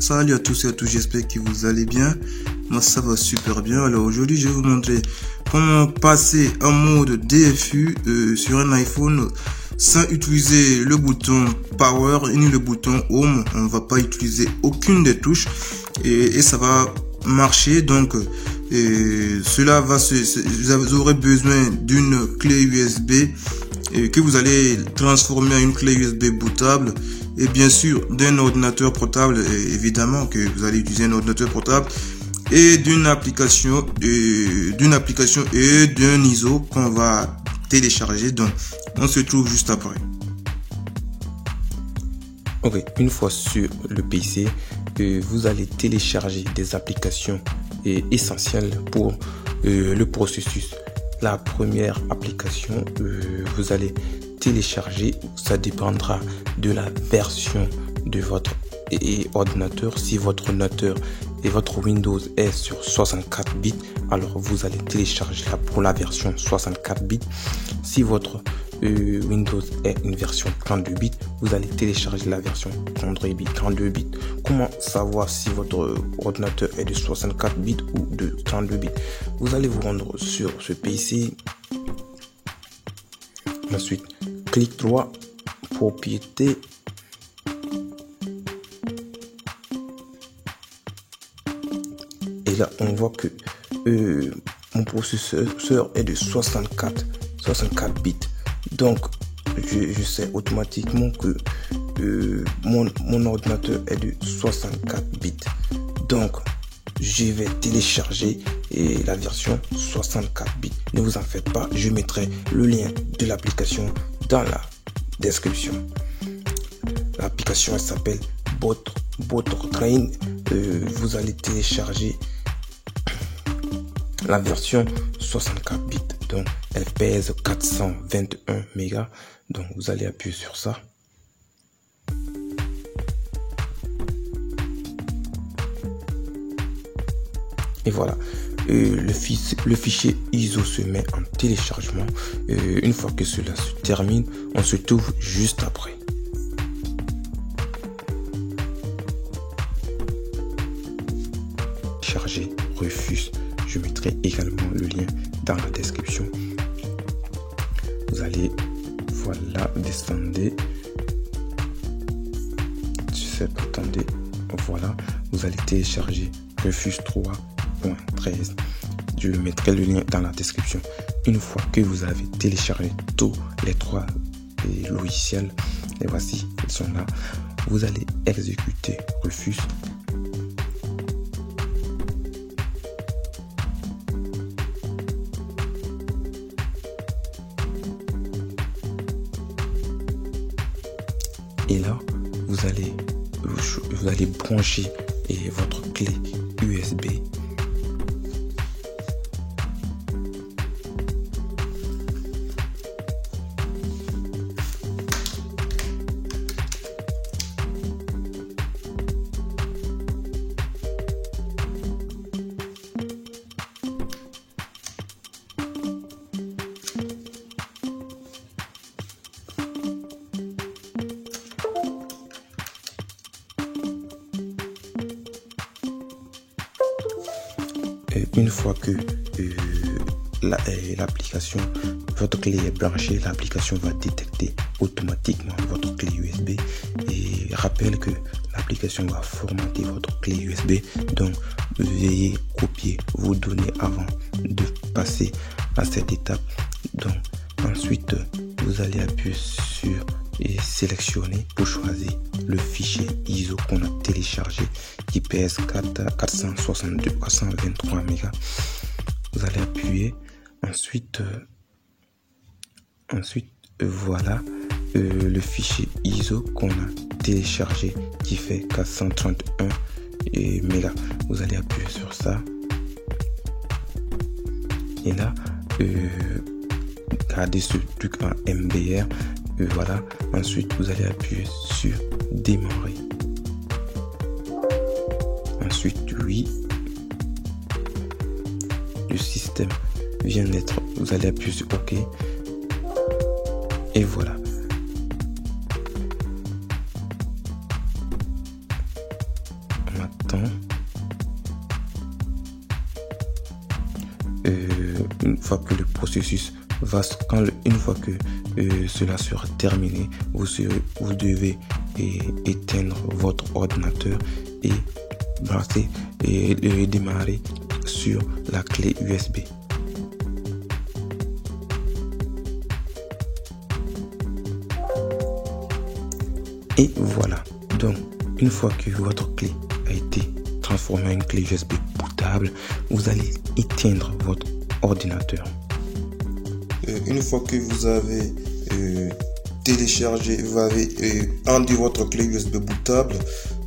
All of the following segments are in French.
Salut à tous et à tous, j'espère que vous allez bien. Moi ça va super bien. Alors aujourd'hui je vais vous montrer comment passer en mode DFU sur un iPhone sans utiliser le bouton Power ni le bouton Home. On va pas utiliser aucune des touches et ça va marcher. Donc cela va vous aurez besoin d'une clé USB que vous allez transformer en une clé USB bootable, et bien sûr d'un ordinateur portable, évidemment que vous allez utiliser un ordinateur portable, et d'une application et d'un ISO qu'on va télécharger. Donc on se trouve juste après. Ok, une fois sur le PC, vous allez télécharger des applications essentielles pour le processus. La première application, vous allez télécharger, ça dépendra de la version de votre ordinateur. Si votre ordinateur et votre Windows est sur 64 bits, alors vous allez télécharger pour la version 64 bits. Si votre Windows est une version 32 bits, vous allez télécharger la version 32 bits. Comment savoir si votre ordinateur est de 64 bits ou de 32 bits? Vous allez vous rendre sur ce PC. Ensuite, clic droit, propriété. Et là, on voit que mon processeur est de 64 bits. Donc, je sais automatiquement que mon ordinateur est de 64 bits. Donc, je vais télécharger la version 64 bits. Ne vous en faites pas, je mettrai le lien de l'application dans la description. L'application, elle s'appelle BotTrain. Vous allez télécharger la version 64 bits. Donc, elle pèse 421 mégas. Donc, vous allez appuyer sur ça. Et voilà, le fichier ISO se met en téléchargement. Une fois que cela se termine, on se trouve juste après. Charger, refuse. Je mettrai également le lien dans la description. Vous allez, voilà, descendez. Attendez, voilà, vous allez télécharger Refuse 3.13. Je mettrai le lien dans la description. Une fois que vous avez téléchargé tous les trois logiciels, et voici, ils sont là, vous allez exécuter Refuse. Et là, vous allez brancher votre clé USB. Une fois que l'application, votre clé est branchée, l'application va détecter automatiquement votre clé USB et rappelle que l'application va formater votre clé USB. Donc, veuillez copier vos données avant de passer à cette étape. Donc, ensuite, vous allez appuyer sur et sélectionner pour choisir le fichier ISO qu'on a téléchargé qui pèse 423 mégas. Vous allez appuyer, ensuite voilà le fichier ISO qu'on a téléchargé qui fait 431 mégas. Vous allez appuyer sur ça et là gardez ce truc en MBR. Voilà, ensuite vous allez appuyer sur démarrer. Ensuite, oui, le système vient d'être, vous allez appuyer sur OK et voilà. attend. Une fois que le processus une fois que cela sera terminé, vous devez éteindre votre ordinateur et brancher et démarrer sur la clé USB. Et voilà, donc une fois que votre clé a été transformée en une clé USB bootable, vous allez éteindre votre ordinateur. Une fois que vous avez téléchargé, vous avez rendu votre clé USB bootable,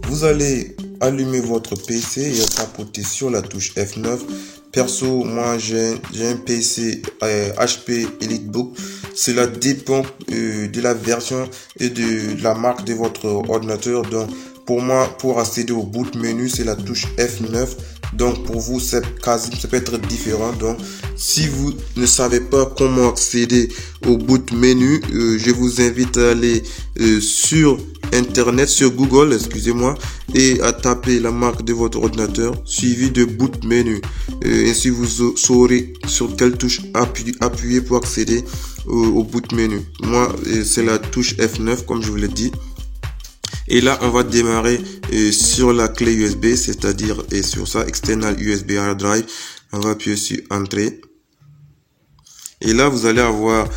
vous allez allumer votre PC et tapoter sur la touche F9. Perso, moi j'ai un PC HP EliteBook. Cela dépend de la version et de la marque de votre ordinateur. Donc pour moi, pour accéder au boot menu, c'est la touche F9. Donc pour vous, ça peut être différent. Donc si vous ne savez pas comment accéder au boot menu, je vous invite à aller sur internet, sur Google, excusez-moi, et à taper la marque de votre ordinateur suivi de boot menu. Ainsi vous saurez sur quelle touche appuyer pour accéder au boot menu. Moi, c'est la touche F9 comme je vous l'ai dit. Et là, on va démarrer sur la clé USB, c'est-à-dire sur ça, External USB Hard Drive. On va appuyer sur Entrée. Et là, vous allez avoir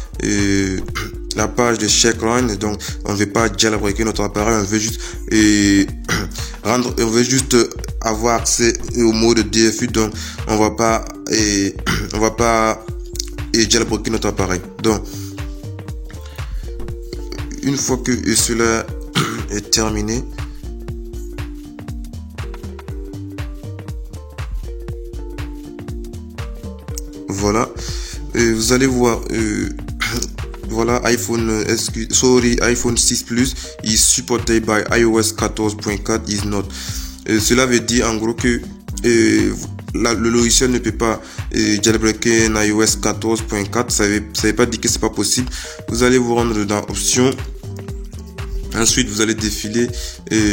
la page de Checkline. Donc, on ne veut pas jailbreaker notre appareil, on veut juste avoir accès au mode DFU. Donc, on va pas jailbreaker notre appareil. Donc, une fois que cela est terminé, voilà, vous allez voir voilà, iPhone 6 Plus is supported by iOS 14.4 is not. Cela veut dire en gros que le logiciel ne peut pas jailbreaker un iOS 14.4. ça veut pas dire que c'est pas possible. Vous allez vous rendre dans Options. Ensuite, vous allez défiler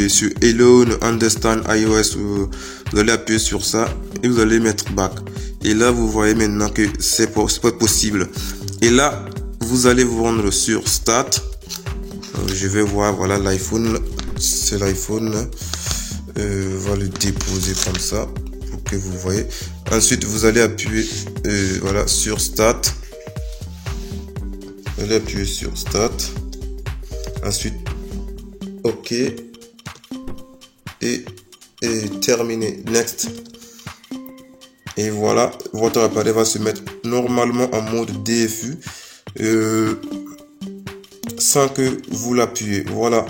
sur Alone Understand iOS. Vous allez appuyer sur ça et vous allez mettre Back. Et là, vous voyez maintenant que c'est pas possible. Et là, vous allez vous rendre sur Start. Je vais voir, voilà l'iPhone. C'est l'iPhone. On va le déposer comme ça pour que vous voyez. Ensuite, vous allez appuyer voilà, sur Start. Vous allez appuyer sur Start. Ensuite, OK et terminé, Next. Et voilà, votre appareil va se mettre normalement en mode DFU sans que vous l'appuyez. Voilà.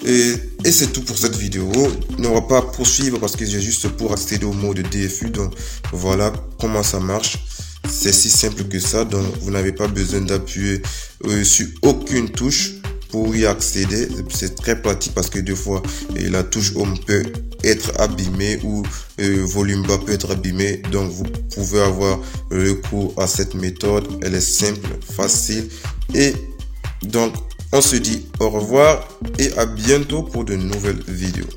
Et c'est tout pour cette vidéo. On ne va pas poursuivre parce que j'ai juste pour accéder au mode DFU. Donc voilà comment ça marche. C'est si simple que ça. Donc vous n'avez pas besoin d'appuyer sur aucune touche pour y accéder. C'est très pratique parce que des fois la touche Home peut être abîmée ou volume bas peut être abîmé. Donc vous pouvez avoir recours à cette méthode. Elle est simple, facile. Et donc on se dit au revoir et à bientôt pour de nouvelles vidéos.